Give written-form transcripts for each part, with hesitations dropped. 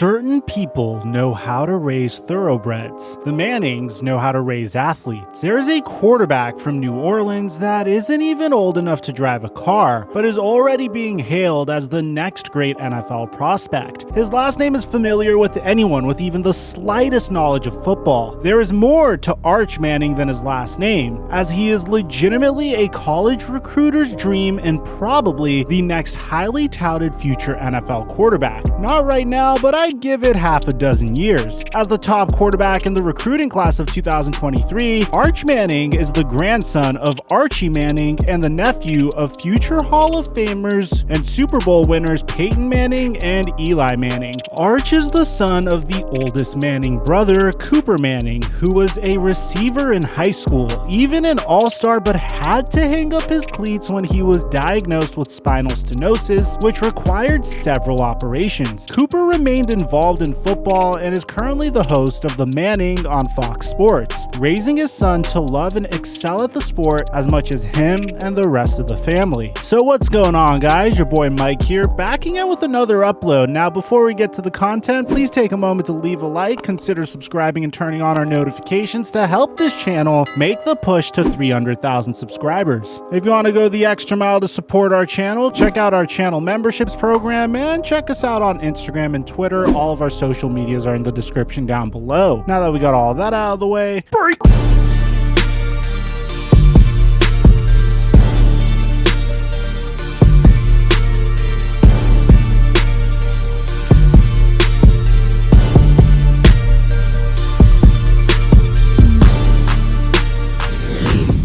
Certain people know how to raise thoroughbreds. The Mannings know how to raise athletes. There's a quarterback from New Orleans that isn't even old enough to drive a car, but is already being hailed as the next great NFL prospect. His last name is familiar with anyone with even the slightest knowledge of football. There is more to Arch Manning than his last name, as he is legitimately a college recruiter's dream and probably the next highly touted future NFL quarterback. Not right now, but I'd give it half a dozen years. As the top quarterback in the recruiting class of 2023, Arch Manning is the grandson of Archie Manning and the nephew of future Hall of Famers and Super Bowl winners Peyton Manning and Eli Manning. Arch is the son of the oldest Manning brother, Cooper Manning, who was a receiver in high school, even an all-star, but had to hang up his cleats when he was diagnosed with spinal stenosis, which required several operations. Cooper remained involved in football and is currently the host of The Manning on Fox Sports, raising his son to love and excel at the sport as much as him and the rest of the family. So what's going on, guys? Your boy Mike here, backing out with another upload. Now, before we get to the content, please take a moment to leave a like, consider subscribing and turning on our notifications to help this channel make the push to 300,000 subscribers. If you want to go the extra mile to support our channel, check out our channel memberships program and check us out on Instagram and Twitter. All of our social medias are in the description down below. Now that we got all that out of the way, break!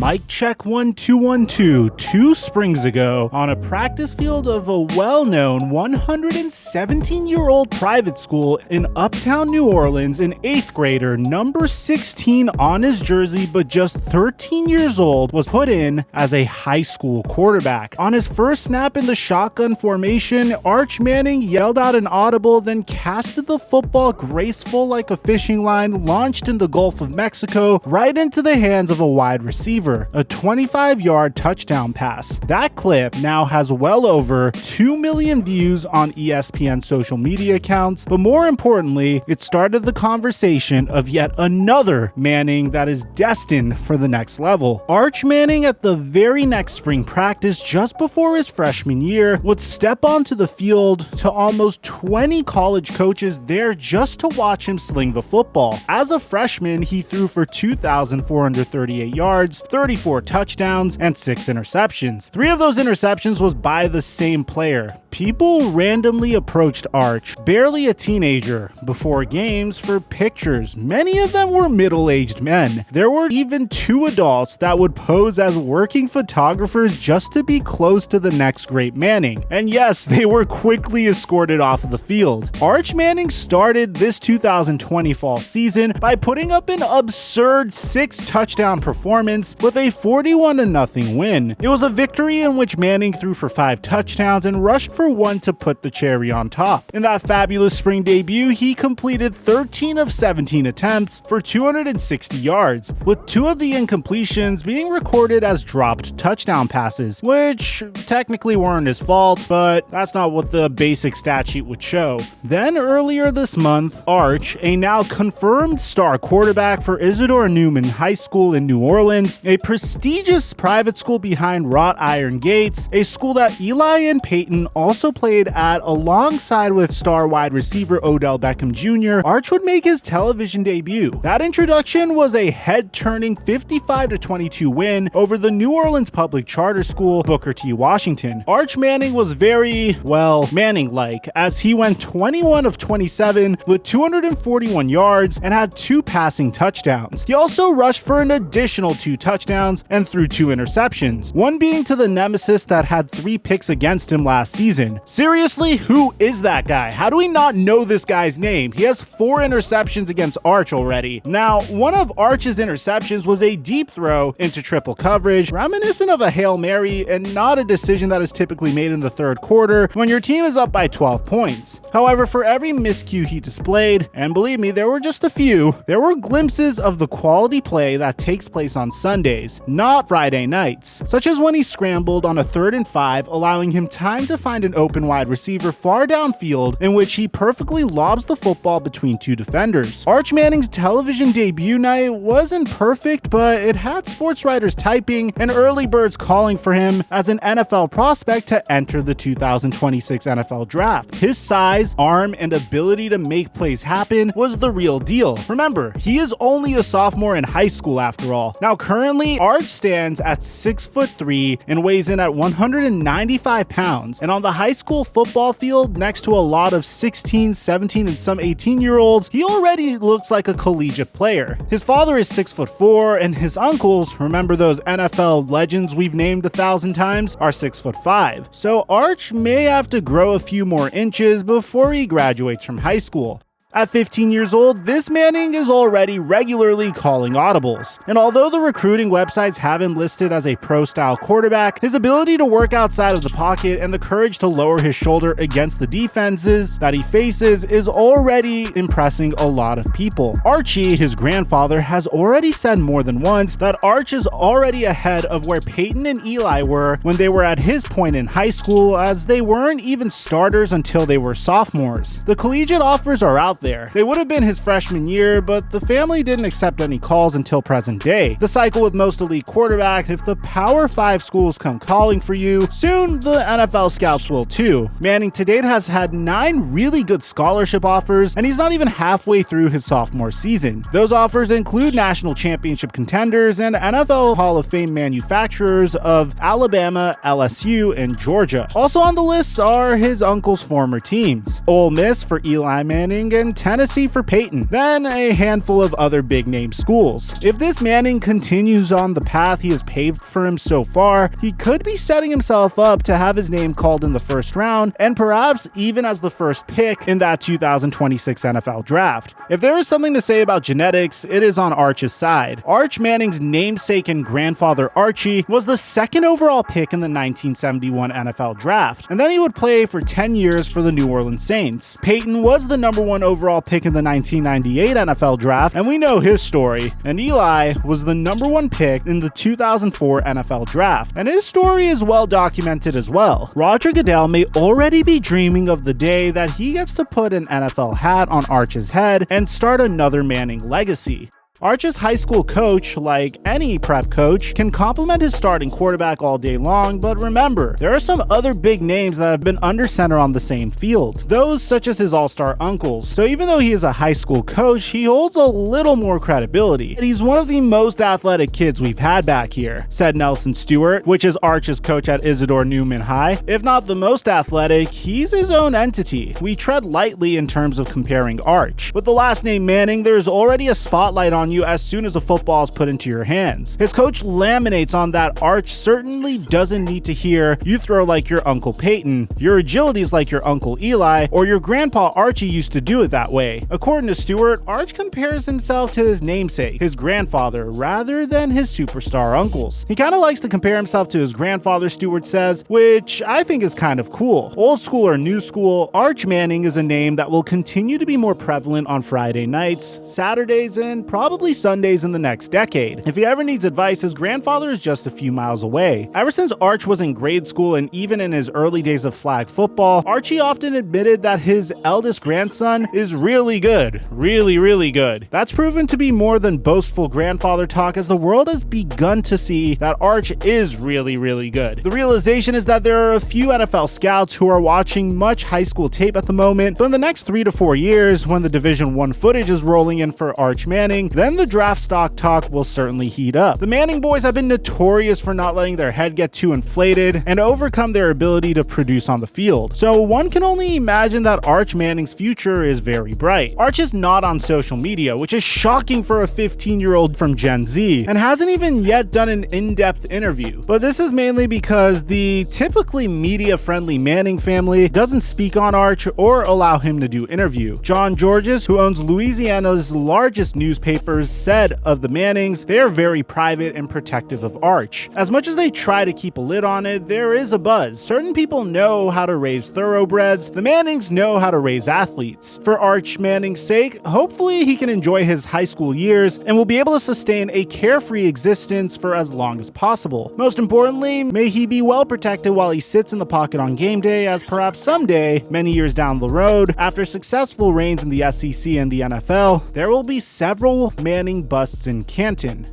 Mic check 1 2 1 2. 2 springs ago, on a practice field of a well-known 117-year-old private school in uptown New Orleans, an 8th grader, number 16 on his jersey but just 13 years old, was put in as a high school quarterback. On his first snap in the shotgun formation, Arch Manning yelled out an audible, then casted the football graceful like a fishing line launched in the Gulf of Mexico right into the hands of a wide receiver. A 25-yard touchdown pass. That clip now has well over 2 million views on ESPN social media accounts, but more importantly, it started the conversation of yet another Manning that is destined for the next level. Arch Manning, at the very next spring practice just before his freshman year, would step onto the field to almost 20 college coaches there just to watch him sling the football. As a freshman, he threw for 2,438 yards, 34 touchdowns, and 6 interceptions. 3 of those interceptions was by the same player. People randomly approached Arch, barely a teenager, before games for pictures. Many of them were middle-aged men. There were even 2 adults that would pose as working photographers just to be close to the next great Manning. And yes, they were quickly escorted off of the field. Arch Manning started this 2020 fall season by putting up an absurd 6-touchdown performance with a 41-0 win. It was a victory in which Manning threw for 5 touchdowns and rushed for 1 to put the cherry on top. In that fabulous spring debut, he completed 13 of 17 attempts for 260 yards, with 2 of the incompletions being recorded as dropped touchdown passes, which technically weren't his fault, but that's not what the basic stat sheet would show. Then earlier this month, Arch, a now confirmed star quarterback for Isidore Newman High School in New Orleans, a prestigious private school behind wrought iron gates, a school that Eli and Peyton also played at alongside with star wide receiver Odell Beckham Jr., Arch would make his television debut. That introduction was a head-turning 55-22 win over the New Orleans public charter school Booker T. Washington. Arch Manning was very, well, Manning-like, as he went 21 of 27 with 241 yards and had 2 passing touchdowns. He also rushed for an additional 2 touchdowns and threw 2 interceptions, one being to the nemesis that had 3 picks against him last season. Seriously, who is that guy? How do we not know this guy's name? He has 4 interceptions against Arch already. Now, one of Arch's interceptions was a deep throw into triple coverage, reminiscent of a Hail Mary and not a decision that is typically made in the 3rd quarter when your team is up by 12 points. However, for every miscue he displayed, and believe me, there were just a few, there were glimpses of the quality play that takes place on Sundays, not Friday nights, such as when he scrambled on a 3rd and 5, allowing him time to find an an open wide receiver far downfield, in which he perfectly lobs the football between two defenders. Arch Manning's television debut night wasn't perfect, but it had sports writers typing and early birds calling for him as an NFL prospect to enter the 2026 NFL Draft. His size, arm, and ability to make plays happen was the real deal. Remember, he is only a sophomore in high school after all. Now currently, Arch stands at 6'3" and weighs in at 195 pounds, and on the high school football field next to a lot of 16, 17, and some 18-year-olds, he already looks like a collegiate player. His father is 6'4", and his uncles, remember those NFL legends we've named 1,000 times, are 6'5". So Arch may have to grow a few more inches before he graduates from high school. At 15 years old, this Manning is already regularly calling audibles. And although the recruiting websites have him listed as a pro-style quarterback, his ability to work outside of the pocket and the courage to lower his shoulder against the defenses that he faces is already impressing a lot of people. Archie, his grandfather, has already said more than once that Arch is already ahead of where Peyton and Eli were when they were at his point in high school, as they weren't even starters until they were sophomores. The collegiate offers are out there. They would have been his freshman year, but the family didn't accept any calls until present day. The cycle with most elite quarterbacks: if the Power 5 schools come calling for you, soon the NFL scouts will too. Manning to date has had 9 really good scholarship offers, and he's not even halfway through his sophomore season. Those offers include national championship contenders and NFL Hall of Fame manufacturers of Alabama, LSU, and Georgia. Also on the list are his uncle's former teams: Ole Miss for Eli Manning and Tennessee for Peyton, then a handful of other big-name schools. If this Manning continues on the path he has paved for him so far, he could be setting himself up to have his name called in the first round, and perhaps even as the first pick in that 2026 NFL Draft. If there is something to say about genetics, it is on Arch's side. Arch Manning's namesake and grandfather Archie was the 2nd overall pick in the 1971 NFL Draft, and then he would play for 10 years for the New Orleans Saints. Peyton was the number 1 overall pick in the 1998 NFL Draft, and we know his story. And Eli was the number 1 pick in the 2004 NFL Draft, and his story is well documented as well. Roger Goodell may already be dreaming of the day that he gets to put an NFL hat on Arch's head and start another Manning legacy. Arch's high school coach, like any prep coach, can compliment his starting quarterback all day long, but remember, there are some other big names that have been under center on the same field, those such as his all-star uncles. So even though he is a high school coach, he holds a little more credibility. He's one of the most athletic kids we've had back here, said Nelson Stewart, which is Arch's coach at Isidore Newman High. If not the most athletic, he's his own entity. We tread lightly in terms of comparing Arch. With the last name Manning, there's already a spotlight on you as soon as a football is put into your hands. His coach laminates on that Arch certainly doesn't need to hear "you throw like your Uncle Peyton," "your agility is like your Uncle Eli," or "your grandpa Archie used to do it that way." According to Stewart, Arch compares himself to his namesake, his grandfather, rather than his superstar uncles. He kind of likes to compare himself to his grandfather, Stewart says, which I think is kind of cool. Old school or new school, Arch Manning is a name that will continue to be more prevalent on Friday nights, Saturdays, and probably Sundays in the next decade. If he ever needs advice, his grandfather is just a few miles away. Ever since Arch was in grade school and even in his early days of flag football, Archie often admitted that his eldest grandson is really good. Really good. That's proven to be more than boastful grandfather talk, as the world has begun to see that Arch is really good. The realization is that there are a few NFL scouts who are watching much high school tape at the moment, but in the next 3 to 4 years, when the Division I footage is rolling in for Arch Manning, then the draft stock talk will certainly heat up. The Manning boys have been notorious for not letting their head get too inflated and overcome their ability to produce on the field. So one can only imagine that Arch Manning's future is very bright. Arch is not on social media, which is shocking for a 15-year-old from Gen Z, and hasn't even yet done an in-depth interview. But this is mainly because the typically media-friendly Manning family doesn't speak on Arch or allow him to do interview. John Georges, who owns Louisiana's largest newspaper, staffers said of the Mannings, they are very private and protective of Arch. As much as they try to keep a lid on it, there is a buzz. Certain people know how to raise thoroughbreds. The Mannings know how to raise athletes. For Arch Manning's sake, hopefully he can enjoy his high school years and will be able to sustain a carefree existence for as long as possible. Most importantly, may he be well protected while he sits in the pocket on game day, as perhaps someday, many years down the road, after successful reigns in the SEC and the NFL, there will be several Manning busts in Canton.